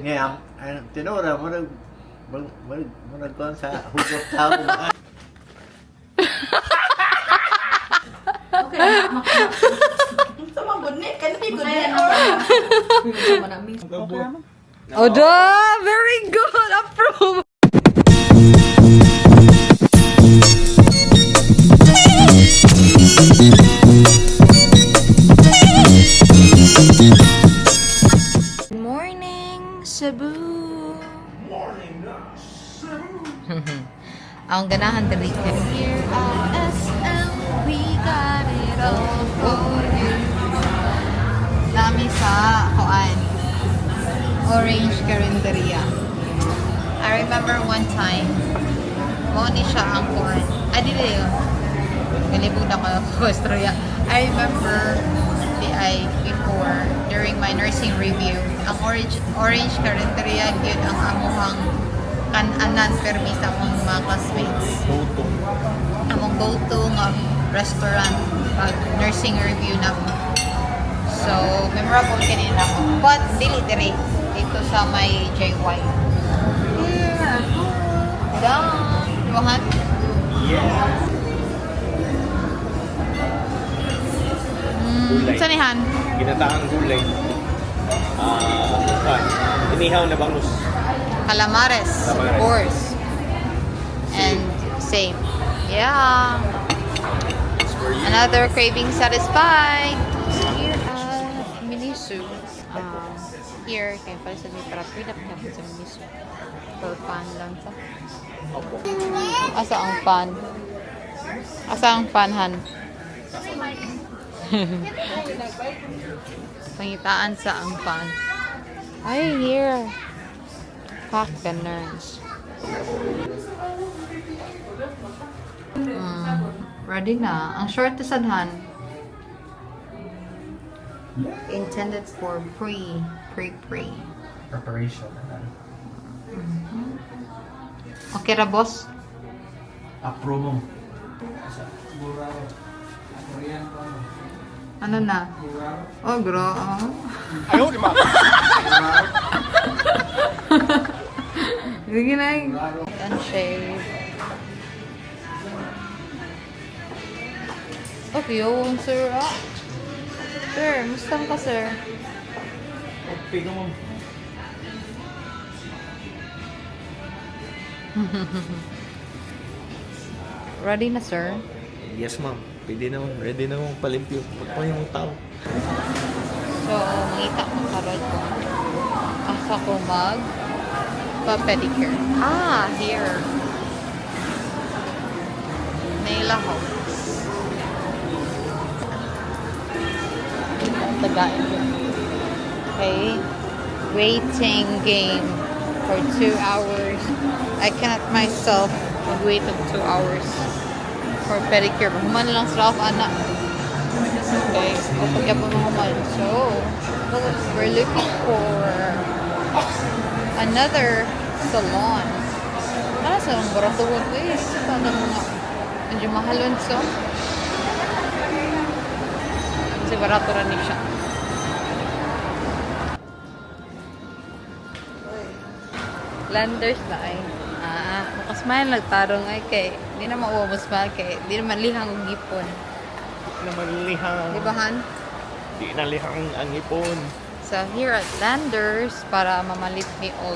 Ngayon, tinura mo nagkuhan sa hugop tao. Okay, sama gunit, kan di gunit. Oda, very good. Approve. Good morning, Cebu. Ang ganahan dali ka. Here at SM, we got it all for you. Dami sa kuan. Orange Carinderia. I remember one time, mo ni siya ang kuan. Dili yun. Kalimutan ko ko istorya. I remember before, during my nursing review, ang Orange Carinderia yun ang amuhang kan-anan permi sa akong mga classmates. Among go-to nga restaurant pag nursing review na mo. So, memorable kanina ako. But, dili dire dito sa may JY. Here, done. Dibahan? Yeah. Sanihan? Ginataang gulay. Inihaw na bangus. Calamares, of course. And same. Yeah. Another craving satisfied. Here at Miniso. Here, kaya pala sa may parapin na sa Miniso. For fun lang sa. Asa ang fun? Asa ang funhan? Pangitaan sa ang fun. Ay, here. Fuck the nerds. Ready na. Ang short sadhan. Intended for pre. Preparation. Okay ra, boss? Approve mo. Ano na? Oh, bro. Ayaw, di ba? Sige na. Unshave. Okay, yun, sir. Sir, musta ka, sir? Okay ka mo. Ready na, sir? Yes, ma'am. Pwede na, ready na mong palimpyo. Pagpay mong tao. So, makita mo karod ko. Asa ko pa-pedicure. Here. Naila House. Ang tagain ko. Okay. Waiting game for 2 hours. I cannot myself wait of 2 hours for pedicure. Human lang sa love, anak. Okay. Kapag mo human. So, we're looking for another salon. Sa ang baratuwag ko eh. Paano mga medyo mahalon so. Kasi barato rin siya. Landers na ay. Makasmile nagtarong ay kay di na mauubos pa kay di naman lihang ang ipon. Naman lihang. Di ba, Han? Di na lihang ang ipon. So here at Landers para mamalit ni og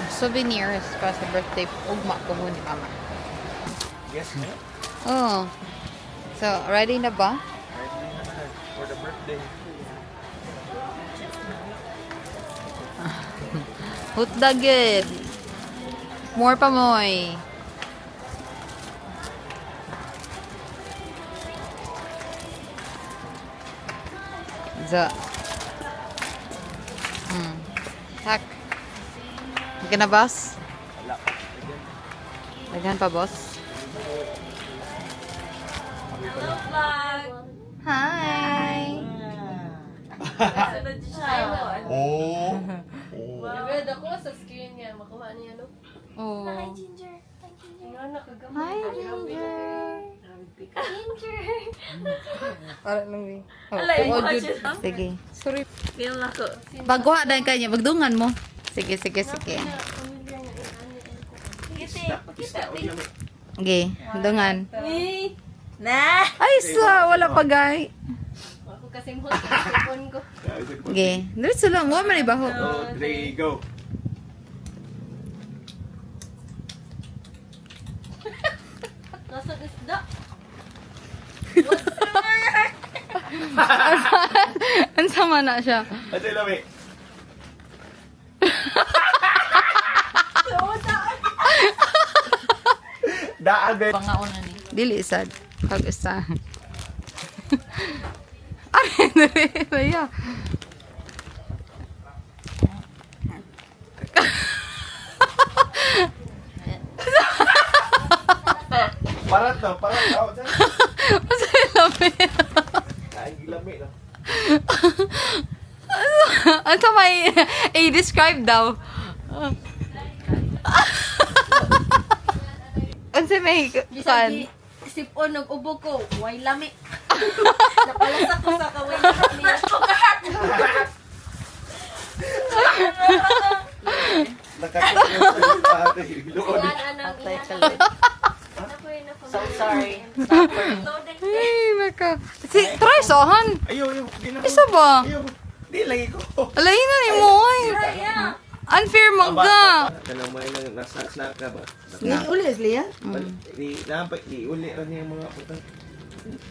souvenirs para sa birthday ugma ko ni mama. Yes, ma'am. Oh. So ready na ba? Ready na for the birthday. Hutdagid. More pa moy. Za. Tak. Okay na, boss? Wala. Lagyan pa, boss? Hello, vlog. Hi! Sunod siya. Oh. Nagad ako sa screen niya. Makuha niya, no? Oh. Ginger. Hi, Ginger. Hi, Ginger. Para lang eh. Alay, Oh, watch Jud. it, ha? Sige. Sorry. Feel na ko. Pagkuha dahil kanya, magdungan mo. Sige, sige, sige. Kita, kita. Okay, dungan. Na! Ay, sa wala pa gay. Ako kasing hot sa phone ko. Okay, diretso lang. Huwag man ibaho. 2, 3, go. Nasag isda. Ang sama na siya. Ate lami. Daan be. Pangauna ni. Dili sad. Pag-usa. Ay, dili. Ya. Parat na, parat na. Masaya lami. Ay, lami na. Ang sama i-describe daw. Ang sa may Bisan kan. di sipon og ubo ko, way lami. Napalasak ko sa kaway na lami. Nakakasya sa ate. Luod. So sorry. Ay, maka. Si, try sohan. Ayaw, ayaw. Di na. Isa ba? Ayaw. Di lagi ko. Alay na ni mo ay. Unfair man ka. Kanang may nasa-snack ka ba? Ulis liya? Di nampay di uli ra niya mga putang.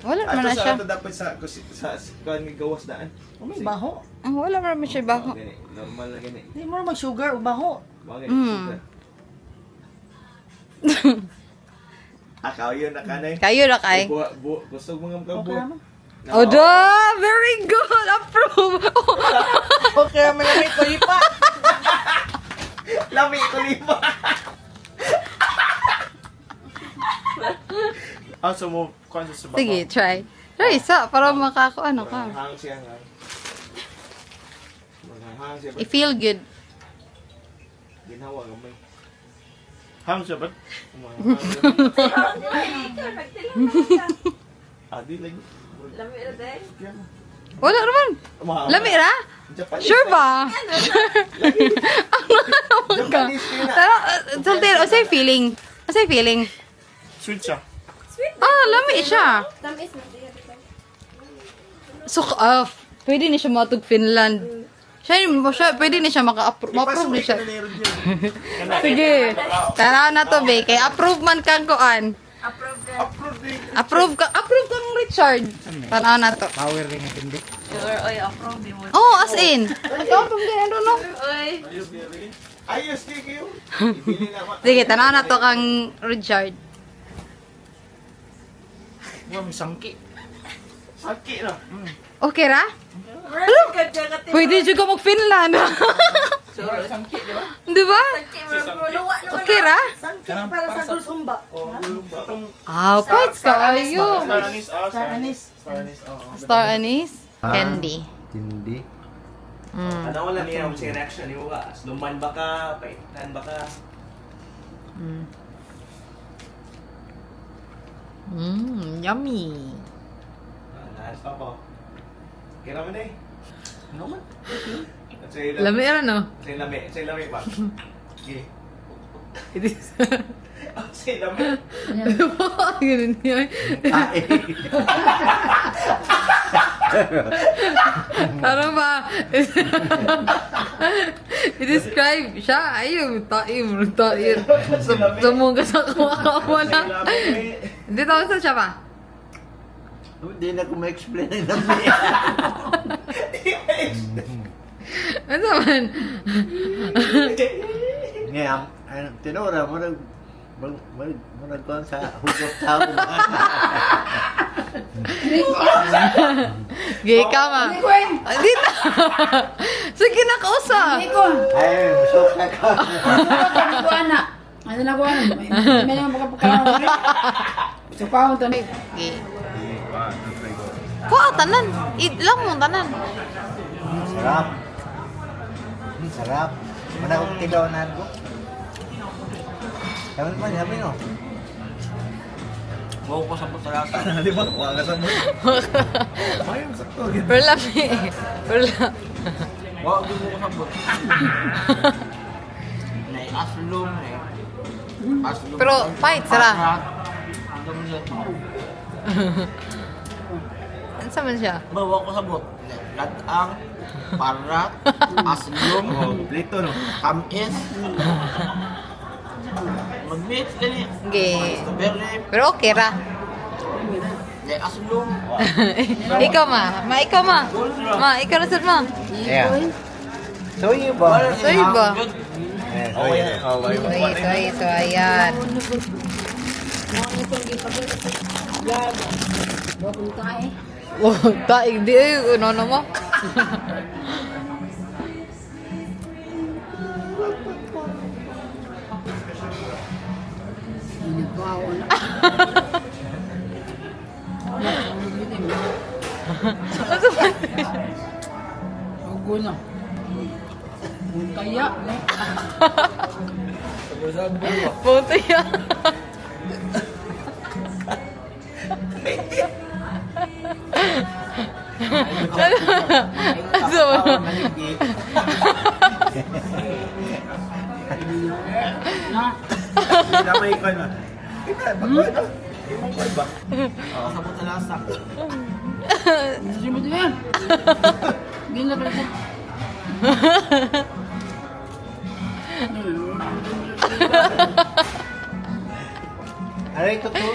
Wala man na Ato siya. sa ato dapat sa kuan nga gawas daan. May baho. Wala man siya baho. Gani, normal na gani. Hindi mo mag sugar o baho. Mga Mm. sugar. Akaw yun na kanay. Kayo na kay. Gusto mga makabu. Oda, very good. Approve. Okay, malamig ko lipa. Lami ko lima. So mo conscious ba? Sige, try. Try isa para makakuano ka. Hang siya nga. Hang siya ba? I-feel good. Ginawa gamay. Hang siya ba? Adi lagi. Lami ra day. Wala naman. Lami ra? Sure ba? Ano ka? Tara, sultin, unsay feeling? Unsay feeling? Sweet siya. Ah, lami siya. Tamis na diya. So, pwede ni siya matug Finland. Siya, pwede ni siya ma-approve ni siya. Sige. Tara na to, be. Kay approve man kang kuan. Approve ka. Approve kang Richard. Tanaw na to. Power ring at hindi. Sure, oy, approve di mo. Oh, as in. Ikaw, kung ganyan doon, no? Oy. Ayos di kayo. Ibili na ako. Sige, tanaw na to kang Richard. Wow, may sangki. Sakit na. Okay ra? Hello? Kadya ka Pwede juga mag-Finland. Sakit, di ba? Di ba? Okay ra? Sangki para sa gulsumba. Pwede ka. Ayo. Star anise. Star anise. Star anise. Star anise. Candy. Hindi. Mm. Ano wala niya yung reaction ni Uwa? Luman ba ka? Paitan ba ka? Yummy. Nahas pa po. Kira mo na eh. Ano man? Lami ra no? Say lami ba? Okay. It is. Say lami. Ganun yun. Ay. Parang ba? I-describe siya. Ayun, taim. Sumong ka sa kawawa na. Hindi tawag sa siya ba? Hindi na ko ma-explain ang dami. Ano man? Ngayon, tinura mo nagkuhan sa hugot tao. Gay ka ma. Dito. Sige na kausa. Ay, suka ka. Ano na ko ano? May mga pagkapagkakaroon. So, paano ito? Gay. Kuha, tanan. Idlang mo, tanan. Sarap. Sarap. Mana kong tilawanan ko. Sabi naman, sabi no. Wow ko sa putalasa. Di ba? Wala sa mo. Ayun, sakto. Pero lami. Pero lami. Wow, di mo ko sa but. Nay aslong eh. Aslong. Pero fight sila. Ang dami mo. Ano sa man siya? Bawa ko sa but. Ladang, parat, aslong, Oh, plito no. tamis. Mag-mix gani. Okay. Strawberry, Pero okay ra. nay aslong. Ikaw ma. Ikaw ma. Ikaw na sir ma. Yeah. So you ba? So you ba? Yeah, so you. So ayan. Papunta eh. Oh, taig di eh. Ano mo? Wow. Ako na. Kaya, Punta yan. So, na. Hindi may ikon na. Ika, bagoy na. Bagoy ba? Sa putalasa. Nasimot yan. Gila pala siya. Ano yung totoo?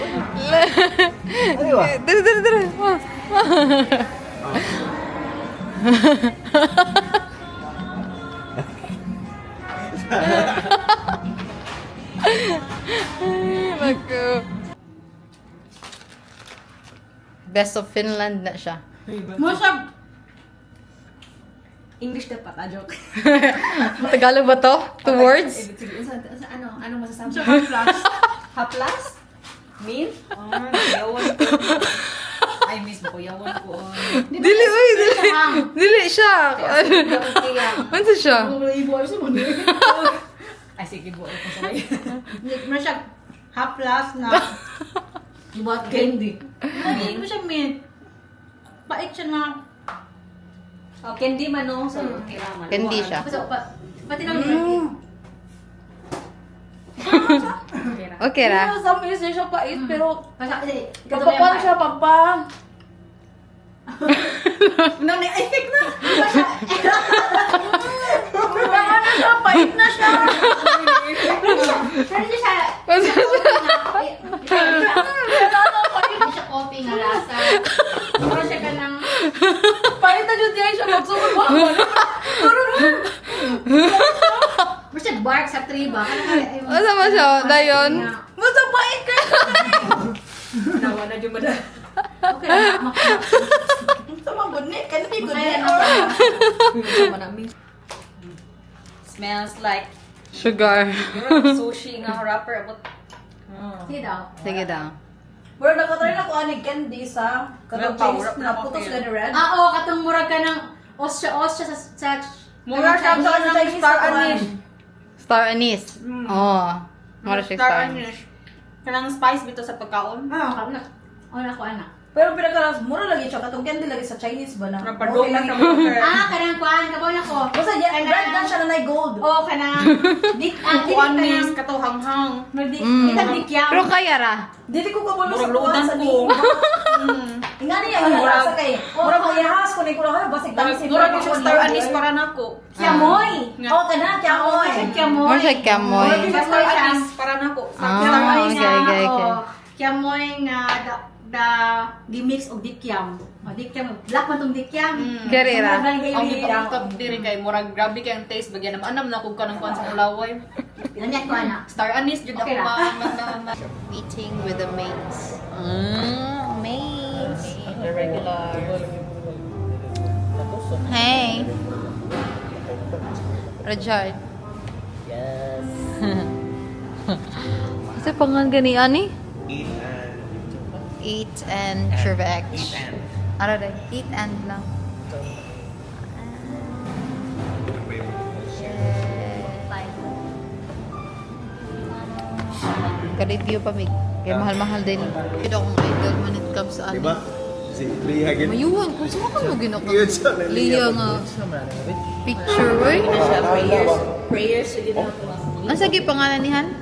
Ano ba? Dere. Naku. Best of Finland na siya. Masab. English dapat, joke. Tagalog ba to? Two words? Sige, ano masasabi? Sa haplas. Haplas? Mean? Yawan ko. Ay, miss mo ko, yawan ko. Dili, uy, dili. Dili siya. Ano siya? Ang ibo ay sa mundo. Ay, sige, buo ko sa Masab. Haplas na. Buat candy. Hindi mo siya mint. Pait siya na. Oh, candy man no? So, kailangan. Candy siya. Pati naman. Okay ra. Sa amin siya pait pero Kasi, pagpapan siya pagpang. Nani, I think na. Kailangan na siya, pait na siya. Pero di siya. Basta Hindi siya coffee nga lasa. Pero siya ka ng... Pait na dyan diyan siya magsugod mo. Pero siya bark sa tree ba? Basta ba siya? Dayon. Basta pait ka. Nawa na dyan madal. Okay lang. Sa mga gunit, kanina yung gunit. Smells like Sugar. sushi nga wrapper. Sige daw. Sige daw. Pero nakatry na ko aning candy sa katong Chinese na putos gani red. Ah, oo, katong murag ka ng osya sa Mura siya sa Chinese star anise. Star anise. Oh. Mara siya star anise. Kanang spice bito sa pagkaon. Ah, Ona ko anak. pero pinakalas mura lagi siya katong candy lagi sa Chinese ba na. Napadong na sa lagi. burger. Ah, kanang kuan kabaw na ko. Basta yan, red na siya na na gold. Oh, kanang dik Kuan nis kato hanghang. dikyam. Pero kaya ra. Dili ko kabulo sa Murag ludan kuwan sa ko. Ingani niya wala Murag- sa kay. Mura ko yahas ko ni ko lang basig tansin. Mura ko siya star anise para nako. Kiamoy. Oh, kana kiamoy. Kiamoy. Mara siya kamoy. Mura ko siya star anise para nako. Ah, okay. Kiamoy nga da gi-mix og dikyam. O dikyam, black man tong dikyam. Kaya ra. Ang ipangkap diri kay murag grabe kay ang taste bagyan naman anam na kog kanang kuan sa ulaway. Nanya ko anak. Star anise jud ako Okay ma. Eating with the mates. Mates. The regular. Hey. Rajard. Yes. Kasi pangan gani ani? Eat Eat and Trivec. Eat and. Ano rin? Eat and lang. Ka-review pa, Mig. Kaya mahal-mahal din. Ito akong idol when it comes sa ano. Diba? Si Leah ganun. Mayuhan ko. Saan ka mo ginok? Yun siya, Leah nga. Picture, oy. Prayers, sige na ito. Ang sige pangalan ni Han?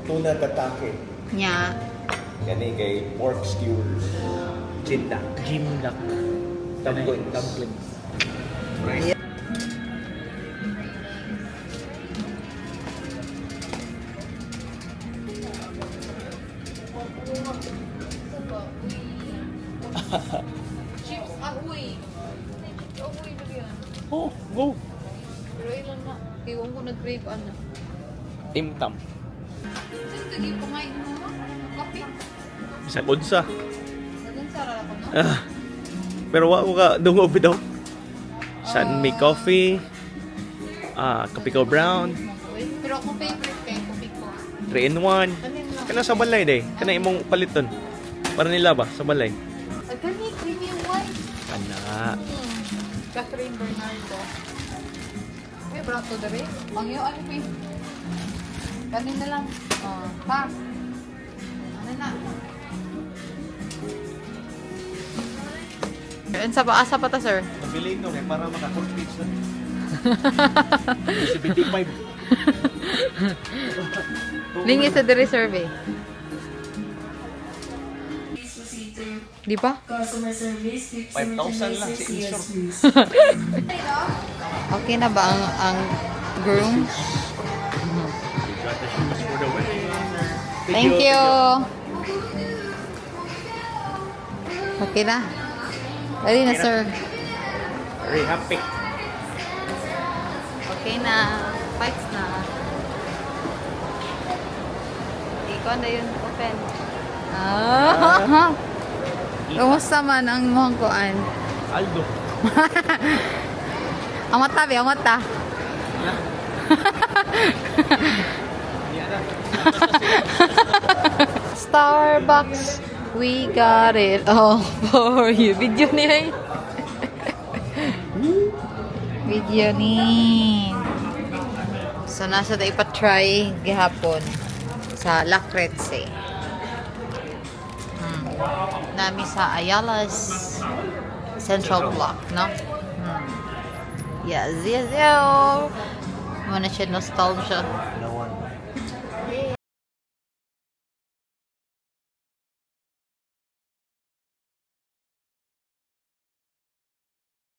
Tuna tatake. Nya. Gani kay pork skewers. Jindak. Jimdak. Dumplings. Dumplings. Chips ahoy. Chips ahoy ba yan? Oh, go. Pero ilan na. Iwan ko nag-crave ano. Timtam. Saan tagi kumain mo? Kape? Sa unsa. Dagan sara ako no? Pero wa ko ka dungo daw. San may coffee. Kape ko brown. Pero ako favorite kay kopi ko. 3 in 1. Kanin lang. Kana sa balay day. Kana imong paliton. Para nila ba sa balay? Ay, kani, creamy white. Kana. Catherine Bernardo. May brato na rin. Ang iyo, ano po yun? Kanin na lang. Pa. Ano na? Sa asa pa ta, sir? Mabili ito para maka-complete na. 75. Lingi sa the reserve eh. Di ba? Customer service, 5,000 lang si insure. Okay na ba ang groom? Got the shoes for the wedding. Thank you. Okay na. Ready na, sir. Very happy. Okay na. Fights na. Ikaw na yun. Open. Kumusta man ang mukhang kuan? Aldo. Ang mata, be. Ang mata. Starbucks. We got it all for you. Video niya eh. Video ni. So, nasa tayo pa-try gihapon sa La Cretse. Nami sa Ayala's Central Block, no? Yes, yes, yes. Muna siya nostalgia.